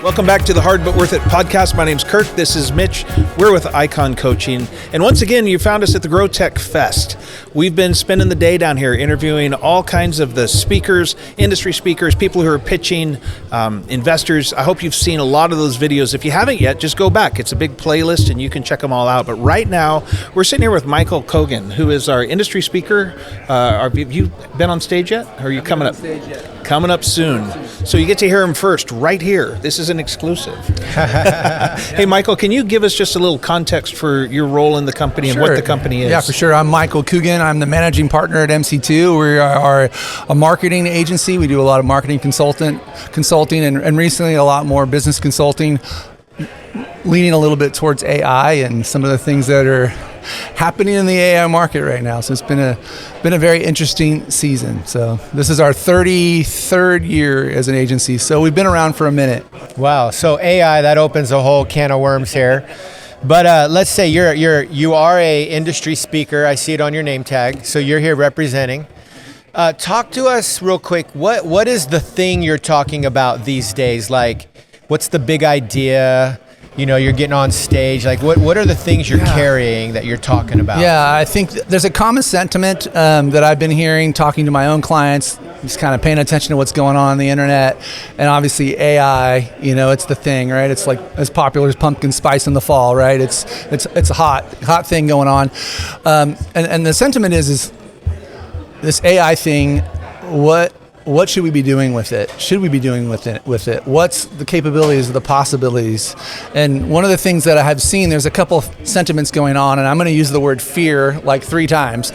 Welcome back to the Hard But Worth It podcast. My name's Kirk. This is Mitch. We're with Icon Coaching. And once again, you found us at the GrowTECH Fest. We've been spending the day down here interviewing all kinds of the speakers, industry speakers, people who are pitching, investors. I hope you've seen a lot of those videos. If you haven't yet, just go back. It's a big playlist and you can check them all out. But right now, we're sitting here with Michael Coogan, who is our industry speaker. Have you been on stage yet? Or are you coming up? Coming up soon. So you get to hear him first right here. This is an exclusive. Hey, Michael, can you give us just a little context for your role in the company and what the company is? Yeah, for sure. I'm Michael Coogan. I'm the managing partner at MC2. We are a marketing agency. We do a lot of marketing consulting and recently a lot more business consulting, leaning a little bit towards AI and some of the things that are happening in the AI market right now. So it's been a very interesting season. So this is our 33rd year as an agency. So we've been around for a minute. Wow. So AI, that opens a whole can of worms here. But let's say you are a industry speaker. I see it on your name tag. So you're here representing. Talk to us real quick. What is the thing you're talking about these days? Like, what's the big idea? You know, you're getting on stage. Like, what are the things you're carrying that you're talking about? Yeah, I think there's a common sentiment that I've been hearing, talking to my own clients, just kind of paying attention to what's going on the internet, and obviously AI. You know, it's the thing, right? It's like as popular as pumpkin spice in the fall, right? It's a hot thing going on, and the sentiment is this AI thing. What should we be doing with it? Should we be doing with it? What's the capabilities, the possibilities? And one of the things that I have seen, there's a couple of sentiments going on, and I'm going to use the word fear like 3 times.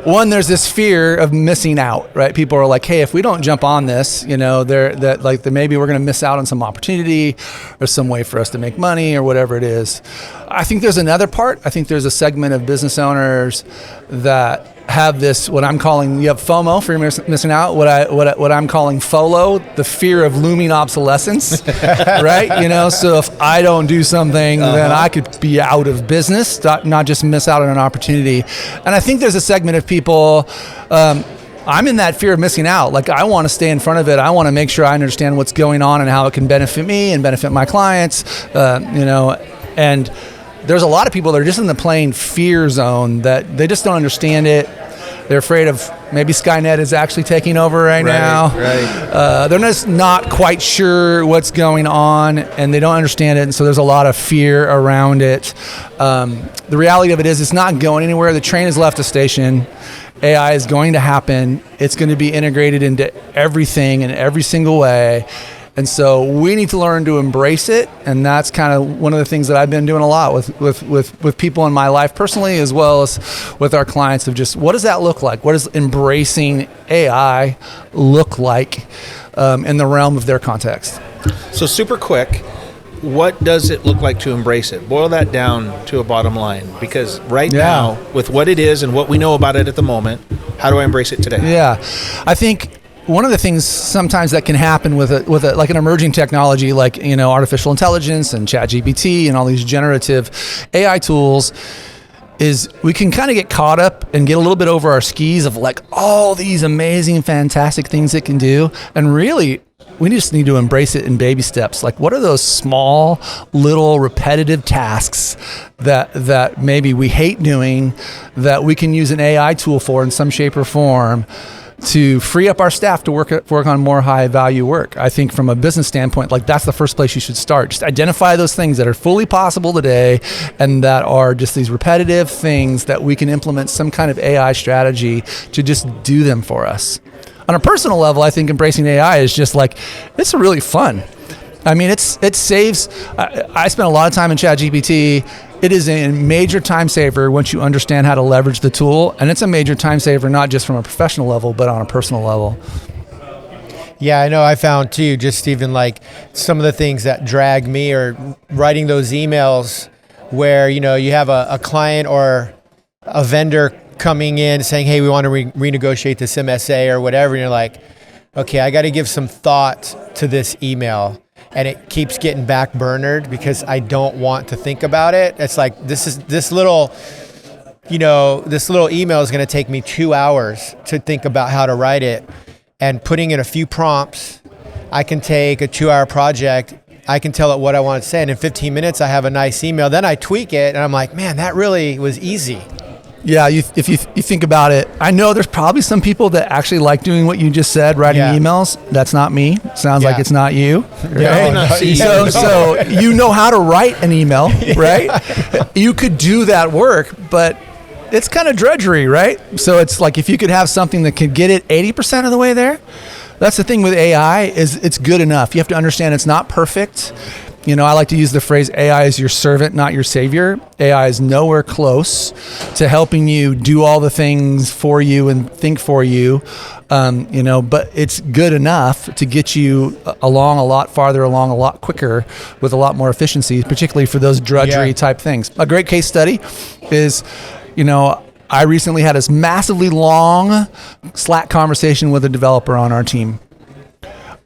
One, there's this fear of missing out, right? People are like, hey, if we don't jump on this, you know, maybe we're going to miss out on some opportunity or some way for us to make money or whatever it is. I think there's another part. I think there's a segment of business owners that have this, what I'm calling, you have FOMO, fear of missing out, what I'm calling FOLO, the fear of looming obsolescence, right? You know, so if I don't do something, then I could be out of business, not just miss out on an opportunity. And I think there's a segment of people, I'm in that fear of missing out. Like, I want to stay in front of it. I want to make sure I understand what's going on and how it can benefit me and benefit my clients, you know, and there's a lot of people that are just in the plain fear zone that they just don't understand it. They're afraid of maybe Skynet is actually taking over right now. Right. They're just not quite sure what's going on, and they don't understand it, and so there's a lot of fear around it. The reality of it is it's not going anywhere. The train has left the station. AI is going to happen. It's going to be integrated into everything in every single way. And so we need to learn to embrace it, and that's kind of one of the things that I've been doing a lot with people in my life personally, as well as with our clients, of just what does that look like? What does embracing AI look like in the realm of their context? So super quick, what does it look like to embrace it? Boil that down to a bottom line, because right now, with what it is and what we know about it at the moment, how do I embrace it today? Yeah, I think one of the things sometimes that can happen with like an emerging technology, like, you know, artificial intelligence and ChatGPT and all these generative AI tools, is we can kind of get caught up and get a little bit over our skis of like all these amazing, fantastic things it can do, and really we just need to embrace it in baby steps. Like, what are those small, little, repetitive tasks that maybe we hate doing that we can use an AI tool for in some shape or form to free up our staff to work on more high value work? I think from a business standpoint, like, that's the first place you should start. Just identify those things that are fully possible today and that are just these repetitive things that we can implement some kind of AI strategy to just do them for us. On a personal level, I think embracing AI is just like, it's really fun. I mean, it saves, I spent a lot of time in ChatGPT. It is a major time saver once you understand how to leverage the tool, and it's a major time saver not just from a professional level, but on a personal level. Yeah, I know. I found too, just even like some of the things that drag me, or writing those emails where, you know, you have a client or a vendor coming in saying, hey, we want to renegotiate this MSA or whatever, and you're like, okay, I got to give some thought to this email. And it keeps getting backburnered because I don't want to think about it. It's like, this little email is going to take me 2 hours to think about how to write it. And putting in a few prompts, I can take a 2-hour project I can tell it what I want to say. And in 15 minutes, I have a nice email. Then I tweak it, and I'm like, man, that really was easy. Yeah, if you think about it, I know there's probably some people that actually like doing what you just said, writing emails. That's not me. Sounds like it's not you. Right? So you know how to write an email, right? You could do that work, but it's kind of drudgery, right? So it's like if you could have something that could get it 80% of the way there. That's the thing with AI is it's good enough. You have to understand it's not perfect. You know, I like to use the phrase AI is your servant, not your savior. AI is nowhere close to helping you do all the things for you and think for you, you know, but it's good enough to get you along a lot farther, along a lot quicker with a lot more efficiency, particularly for those drudgery type things. A great case study is, you know, I recently had this massively long Slack conversation with a developer on our team.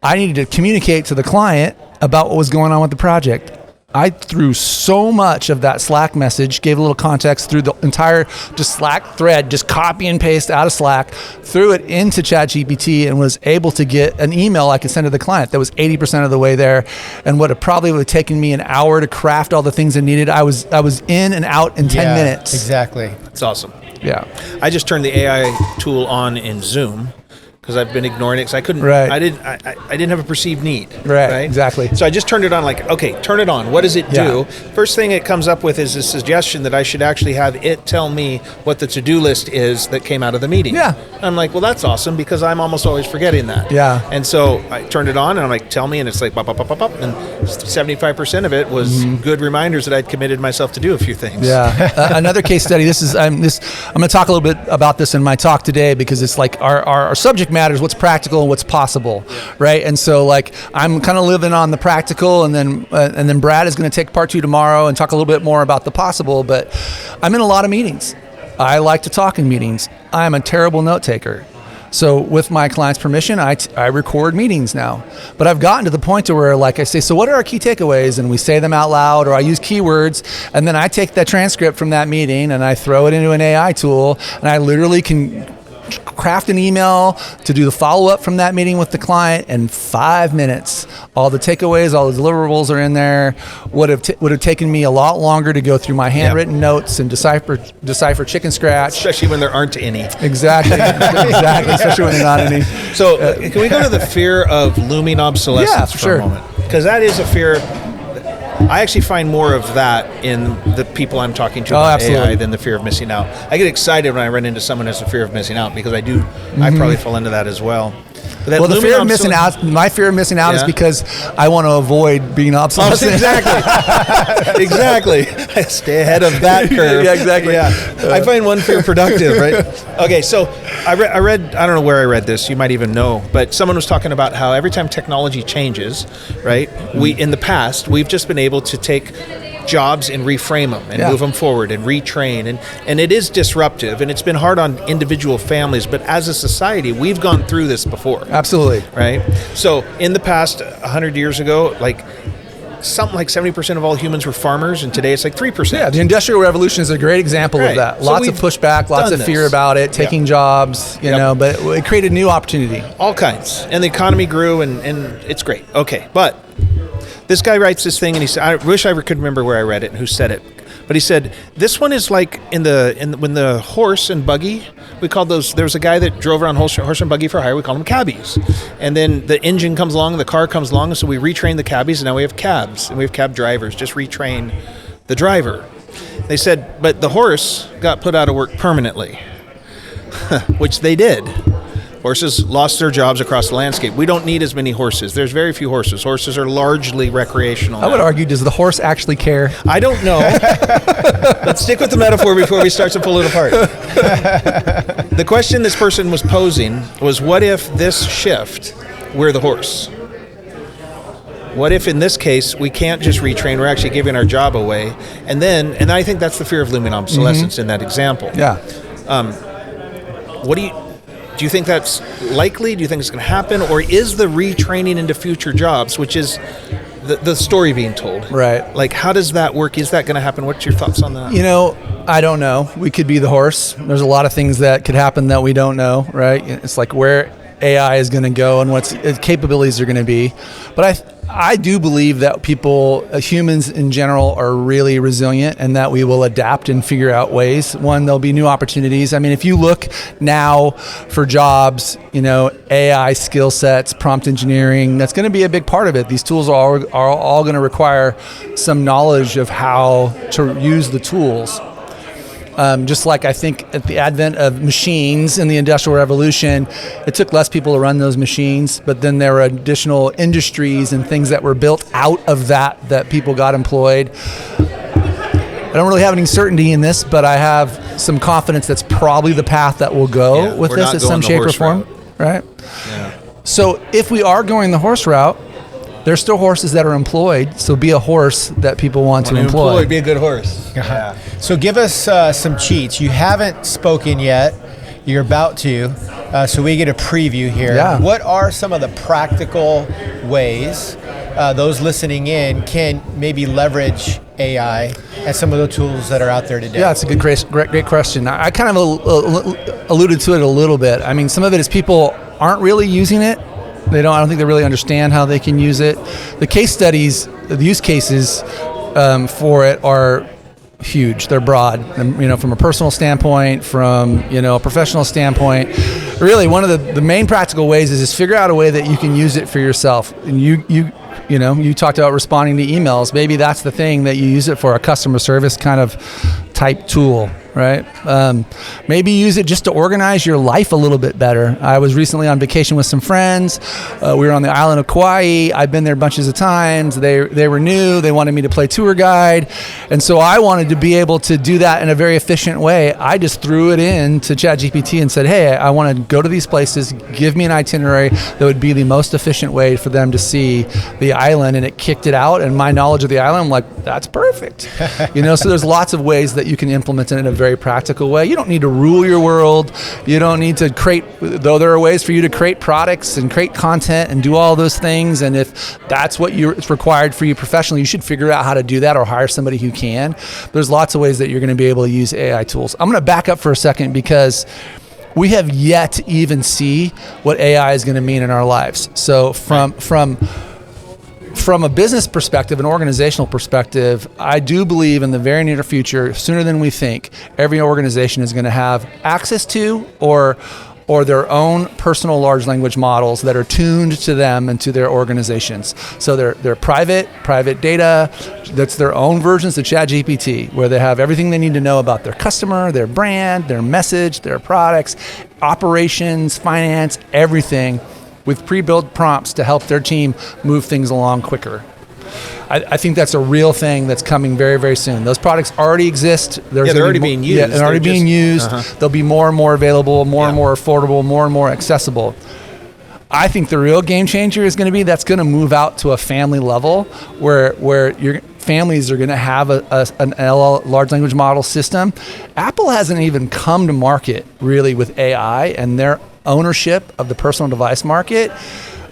I needed to communicate to the client about what was going on with the project. I threw so much of that Slack message, gave a little context through the entire just Slack thread, just copy and paste out of Slack, threw it into ChatGPT and was able to get an email I could send to the client that was 80% of the way there. And what it probably would have taken me an hour to craft all the things I needed, I was in and out in 10 minutes. Exactly. It's awesome. Yeah. I just turned the AI tool on in Zoom because I've been ignoring it because I couldn't. Right. I didn't have a perceived need. Right. Exactly. So I just turned it on. Like, okay, turn it on. What does it do? First thing it comes up with is a suggestion that I should actually have it tell me what the to-do list is that came out of the meeting. Yeah. I'm like, well, that's awesome because I'm almost always forgetting that. Yeah. And so I turned it on and I'm like, tell me, and it's like, bop, bop, bop, bop, bop, and 75% of it was good reminders that I'd committed myself to do a few things. Yeah. Another case study. I'm going to talk a little bit about this in my talk today because it's like our subject matter is what's practical and what's possible, right? And so like I'm kind of living on the practical, and then Brad is going to take part 2 tomorrow and talk a little bit more about the possible. But I'm in a lot of meetings. I like to talk in meetings. I'm a terrible note taker. So with my client's permission, I record meetings now. But I've gotten to the point to where like I say, so what are our key takeaways? And we say them out loud, or I use keywords, and then I take that transcript from that meeting and I throw it into an AI tool, and I literally can craft an email to do the follow-up from that meeting with the client in 5 minutes. All the takeaways, all the deliverables are in there. Would have taken me a lot longer to go through my handwritten notes and decipher chicken scratch. Especially when there aren't any. Exactly. Especially when there are not any. So can we go to the fear of looming obsolescence for a moment? Because that is a fear. I actually find more of that in the people I'm talking to about AI than the fear of missing out. I get excited when I run into someone who has a fear of missing out because I probably fall into that as well. Well, the fear of missing out, my fear of missing out is because I want to avoid being obsolete. Exactly. I stay ahead of that curve. Yeah, exactly. Yeah. I find one fear productive, right? Okay, so I read, I don't know where I read this, you might even know, but someone was talking about how every time technology changes, right, in the past, we've just been able to take jobs and reframe them and move them forward and retrain, and it is disruptive, and it's been hard on individual families, but as a society we've gone through this before. Absolutely. Right? So in the past 100 years ago, like something like 70% of all humans were farmers, and today it's like 3%. Yeah, the Industrial Revolution is a great example of that. So lots of pushback, lots of fear about it, taking jobs, you know, but it created new opportunity. All kinds. And the economy grew, and it's great. Okay, but this guy writes this thing, and he said, I wish I could remember where I read it and who said it, but he said, this one is like when the horse and buggy, we called those, there was a guy that drove around horse and buggy for hire, we called them cabbies. And then the engine comes along, the car comes along, and so we retrain the cabbies, and now we have cabs, and we have cab drivers, just retrain the driver. They said, but the horse got put out of work permanently, which they did. Horses lost their jobs across the landscape. We don't need as many horses. There's very few horses. Horses are largely recreational now. I would argue, does the horse actually care? I don't know. Let's stick with the metaphor before we start to pull it apart. The question this person was posing was, what if this shift, we're the horse? What if in this case, we can't just retrain, we're actually giving our job away? And I think that's the fear of looming obsolescence in that example. Yeah. Do you think that's likely? Do you think it's going to happen? Or is the retraining into future jobs, which is the story being told? Right. Like, how does that work? Is that going to happen? What's your thoughts on that? You know, I don't know. We could be the horse. There's a lot of things that could happen that we don't know, right? It's like where AI is going to go and what its capabilities are going to be. But I do believe that humans in general are really resilient and that we will adapt and figure out ways. One, there'll be new opportunities. I mean, if you look now for jobs, AI skill sets, prompt engineering, that's going to be a big part of it. These tools are all going to require some knowledge of how to use the tools. Just like I think at the advent of machines in the Industrial Revolution, it took less people to run those machines, but then there were additional industries and things that were built out of that people got employed. I don't really have any certainty in this, but I have some confidence that's probably the path that we'll go with this in some shape or form. Right? Yeah. So if we are going the horse route, there's still horses that are employed, so be a horse that people want to employ. Be a good horse. Yeah. So give us some cheats. You haven't spoken yet. You're about to, so we get a preview here. Yeah. What are some of the practical ways those listening in can maybe leverage AI and some of the tools that are out there today? Yeah, it's a great question. I kind of alluded to it a little bit. I mean, some of it is people aren't really using it. I don't think they really understand how they can use it. The case studies, the use cases for it are huge. They're broad, from a personal standpoint, from a professional standpoint. Really, one of the main practical ways is just figure out a way that you can use it for yourself. And you talked about responding to emails. Maybe that's the thing that you use it for, a customer service kind of type tool, right? Maybe use it just to organize your life a little bit better. I was recently on vacation with some friends. We were on the island of Kauai. I've been there bunches of times. They were new. They wanted me to play tour guide. And so I wanted to be able to do that in a very efficient way. I just threw it in to ChatGPT and said, hey, I want to go to these places. Give me an itinerary that would be the most efficient way for them to see the island. And it kicked it out. And my knowledge of the island, I'm like, that's perfect. So there's lots of ways that you can implement it in a very practical way. You don't need to rule your world. You don't need to though there are ways for you to create products and create content and do all those things. And if that's what it's required for you professionally, you should figure out how to do that or hire somebody who can. There's lots of ways that you're going to be able to use AI tools. I'm going to back up for a second because we have yet to even see what AI is going to mean in our lives. So from a business perspective, an organizational perspective, I do believe in the very near future, sooner than we think, every organization is going to have access to or their own personal large language models that are tuned to them and to their organizations. So they're private data, that's their own versions of ChatGPT, where they have everything they need to know about their customer, their brand, their message, their products, operations, finance, everything, with pre-built prompts to help their team move things along quicker. I think that's a real thing that's coming very, very soon. Those products already exist. They're already being used. Yeah, they're already being used. Uh-huh. They'll be more and more available, more and more affordable, more and more accessible. I think the real game changer is going to be that's going to move out to a family level where your families are going to have an LL, large language model system. Apple hasn't even come to market really with AI and their ownership of the personal device market.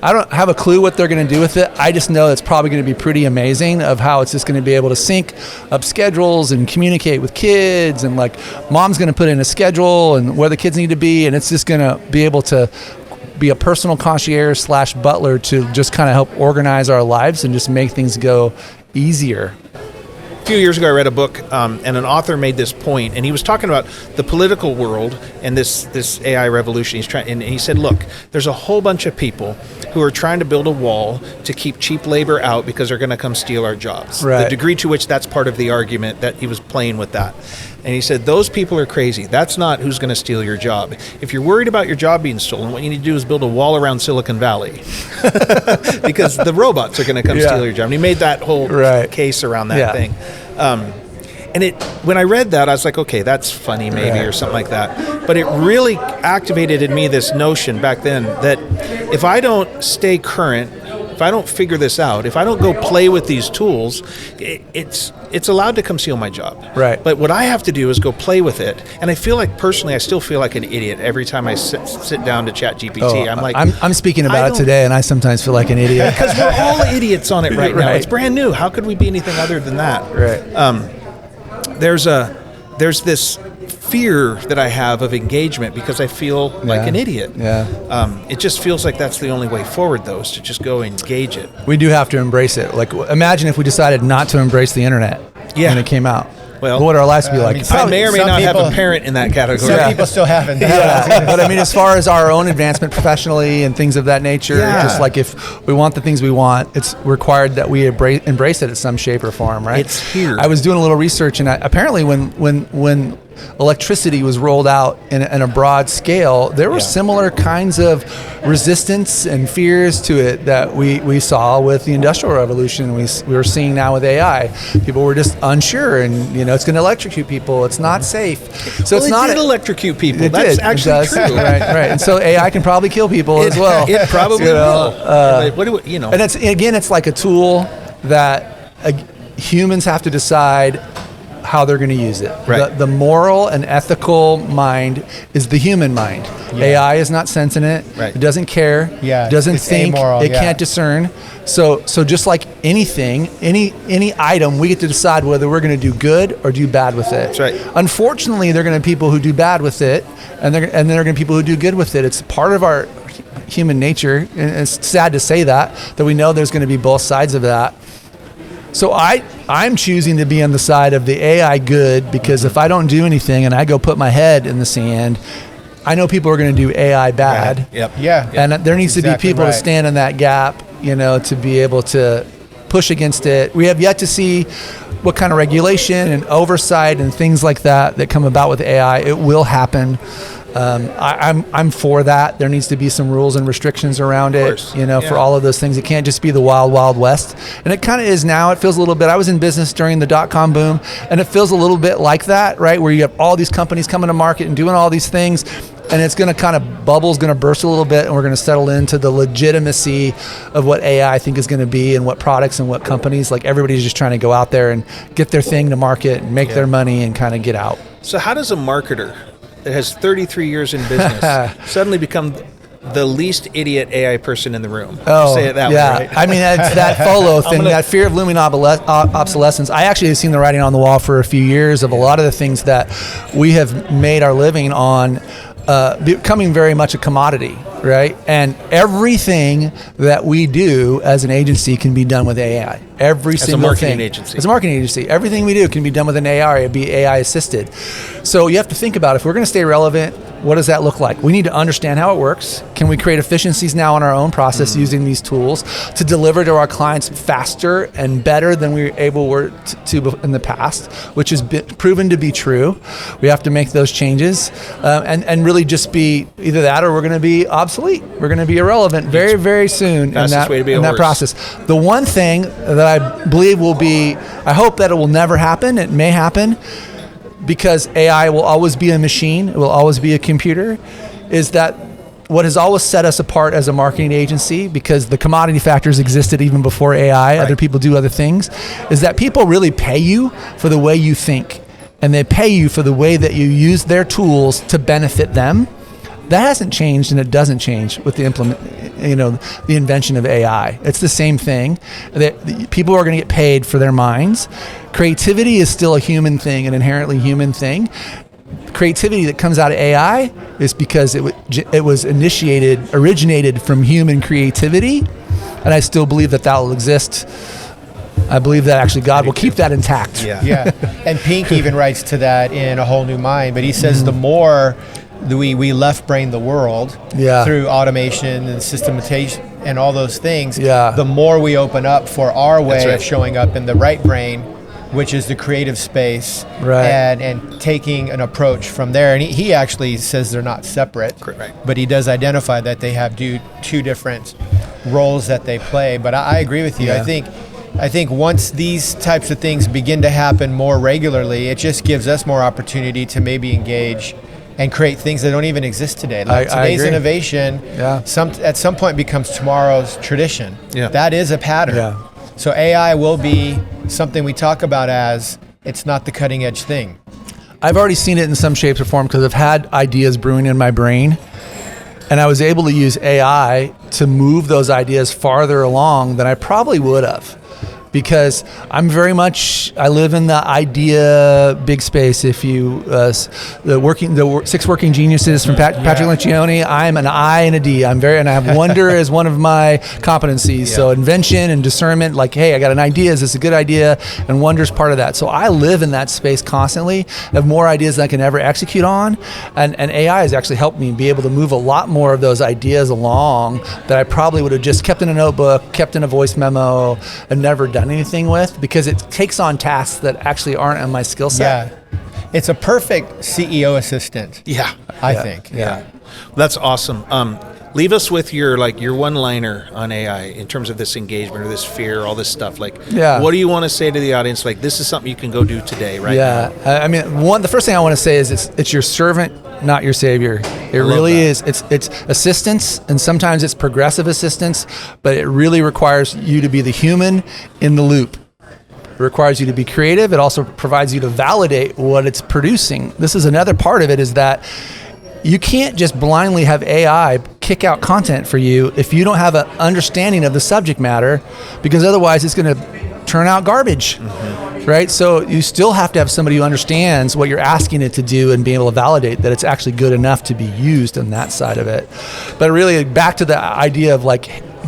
I don't have a clue what they're going to do with it. I just know it's probably going to be pretty amazing of how it's just going to be able to sync up schedules and communicate with kids, and like mom's going to put in a schedule and where the kids need to be, and it's just going to be able to be a personal concierge / butler to just kind of help organize our lives and just make things go easier. A few years ago, I read a book, and an author made this point, and he was talking about the political world and this AI revolution. And he said, look, there's a whole bunch of people who are trying to build a wall to keep cheap labor out because they're going to come steal our jobs. Right. The degree to which that's part of the argument that he was playing with that. And he said, those people are crazy. That's not who's going to steal your job. If you're worried about your job being stolen, what you need to do is build a wall around Silicon Valley because the robots are going to come steal your job. And he made that whole case around that thing. And when I read that, I was like, okay, that's funny maybe or something like that. But it really activated in me this notion back then that if I don't stay current, if I don't figure this out, if I don't go play with these tools, it's allowed to come steal my job. Right. But what I have to do is go play with it. And I feel like, personally, I still feel like an idiot every time I sit down to ChatGPT. I'm like, I'm speaking about it today, and I sometimes feel like an idiot. Because we're all idiots on it right now. It's brand new. How could we be anything other than that? Right. There's this fear that I have of engagement because I feel like an idiot. It just feels like that's the only way forward, though, is to just go engage it. We do have to embrace it. Like, imagine if we decided not to embrace the internet when it came out. Well, what would our lives be like? I may or may not have a parent in that category. Some people still haven't. But I mean, as far as our own advancement professionally and things of that nature, just like if we want the things we want, it's required that we embrace it in some shape or form, right? It's here. I was doing a little research, and apparently when electricity was rolled out in a broad scale, there were similar kinds of resistance and fears to it that we saw with the Industrial Revolution. We were seeing now with AI. People were just unsure, and it's going to electrocute people. It's not safe. So it did electrocute people. That's actually true. Right. And so AI can probably kill people as well. It probably will. And it's like a tool that humans have to decide how they're going to use it. Right. The moral and ethical mind is the human mind. AI is not sentient. Right. It doesn't care. Yeah, It doesn't it's think. amoral, It can't discern. So just like anything, any item, we get to decide whether we're going to do good or do bad with it. That's right. Unfortunately, there are going to be people who do bad with it, and there are going to be people who do good with it. It's part of our human nature, and it's sad to say that we know there's going to be both sides of that. So I'm choosing to be on the side of the AI good, because if I don't do anything and I go put my head in the sand, I know people are going to do AI bad. And there needs to be people to stand in that gap, to be able to push against it. We have yet to see what kind of regulation and oversight and things like that come about with AI. It will happen. I'm for that. There needs to be some rules and restrictions around it, for all of those things. It can't just be the wild, wild west. And it kind of is now. It feels a little bit, I was in business during the dot-com boom, and it feels a little bit like that, right? Where you have all these companies coming to market and doing all these things, and it's going to bubble's going to burst a little bit, and we're going to settle into the legitimacy of what AI I think is going to be, and what products and what companies. Like, everybody's just trying to go out there and get their thing to market and make their money and kind of get out. So how does a marketer that has 33 years in business suddenly become the least idiot AI person in the room? Say it that way, right? I mean, it's that FOLO thing, that fear of looming obsolescence. I actually have seen the writing on the wall for a few years of a lot of the things that we have made our living on becoming very much a commodity, right? And everything that we do as an agency can be done with AI. Every single thing. As a marketing agency, everything we do can be done with an AI, or be AI assisted. So you have to think about, if we're going to stay relevant, what does that look like? We need to understand how it works. Can we create efficiencies now in our own process using these tools to deliver to our clients faster and better than we were to in the past, which has been proven to be true. We have to make those changes and really just be either that, or we're going to be obsolete. We're going to be irrelevant very, very soon in that process. The one thing that I believe will be, I hope that it will never happen. It may happen, because AI will always be a machine, it will always be a computer, is that what has always set us apart as a marketing agency, because the commodity factors existed even before AI, other people do other things, is that people really pay you for the way you think, and they pay you for the way that you use their tools to benefit them. That hasn't changed, and it doesn't change with the the invention of AI. It's the same thing. That people are going to get paid for their minds. Creativity is still a human thing, an inherently human thing. Creativity that comes out of AI is because it was originated from human creativity, and I still believe that will exist. I believe that actually God will keep that intact. Yeah. And Pink even writes to that in A Whole New Mind, but he says the more we left brain the world through automation and systematization and all those things, the more we open up for our way of showing up in the right brain, which is the creative space, and taking an approach from there. And he actually says they're not separate, but he does identify that they have two different roles that they play. But I agree with you. I think once these types of things begin to happen more regularly, it just gives us more opportunity to maybe engage and create things that don't even exist today. Like today's innovation, at some point becomes tomorrow's tradition. That is a pattern. So AI will be something we talk about as it's not the cutting edge thing. I've already seen it in some shape or form, because I've had ideas brewing in my brain, and I was able to use AI to move those ideas farther along than I probably would have. because I live in the idea big space. If you, the 6 working geniuses from Patrick Lencioni, I'm an I and a D. And I have wonder as one of my competencies. So invention and discernment, like, hey, I got an idea. Is this a good idea? And wonder's part of that. So I live in that space constantly. I have more ideas than I can ever execute on. And AI has actually helped me be able to move a lot more of those ideas along that I probably would have just kept in a notebook, kept in a voice memo, and never done anything with, because it takes on tasks that actually aren't in my skill set. Yeah. It's a perfect CEO assistant. Yeah. I think. Yeah. That's awesome. Leave us with your one-liner on AI in terms of this engagement or this fear, all this stuff. What do you want to say to the audience? Like, this is something you can go do today, right now. I mean, the first thing I want to say is it's your servant, not your savior. It really is. It's assistance, and sometimes it's progressive assistance, but it really requires you to be the human in the loop. It requires you to be creative. It also provides you to validate what it's producing. This is another part of it, is that you can't just blindly have AI kick out content for you if you don't have an understanding of the subject matter, because otherwise it's going to turn out garbage, right? So you still have to have somebody who understands what you're asking it to do and be able to validate that it's actually good enough to be used on that side of it. But really, back to the idea of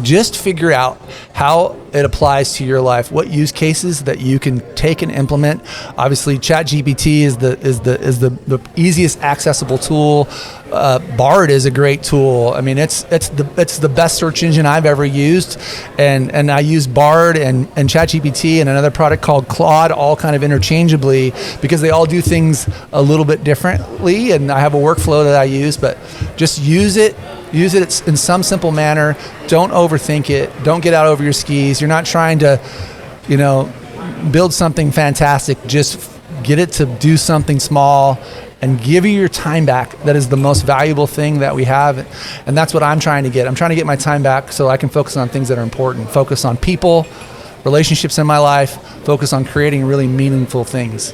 just figure out how it applies to your life, what use cases that you can take and implement. Obviously, ChatGPT is the easiest accessible tool. Bard is a great tool. I mean, it's the best search engine I've ever used, and I use Bard and ChatGPT and another product called Claude all kind of interchangeably, because they all do things a little bit differently, and I have a workflow that I use. But just use it in some simple manner. Don't overthink it. Don't get out over your skis. You're not trying to, build something fantastic. Just get it to do something small and give you your time back. That is the most valuable thing that we have. And that's what I'm trying to get. I'm trying to get my time back so I can focus on things that are important. Focus on people, relationships in my life, focus on creating really meaningful things.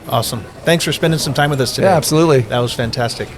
Awesome. Thanks for spending some time with us today. Yeah, absolutely. That was fantastic.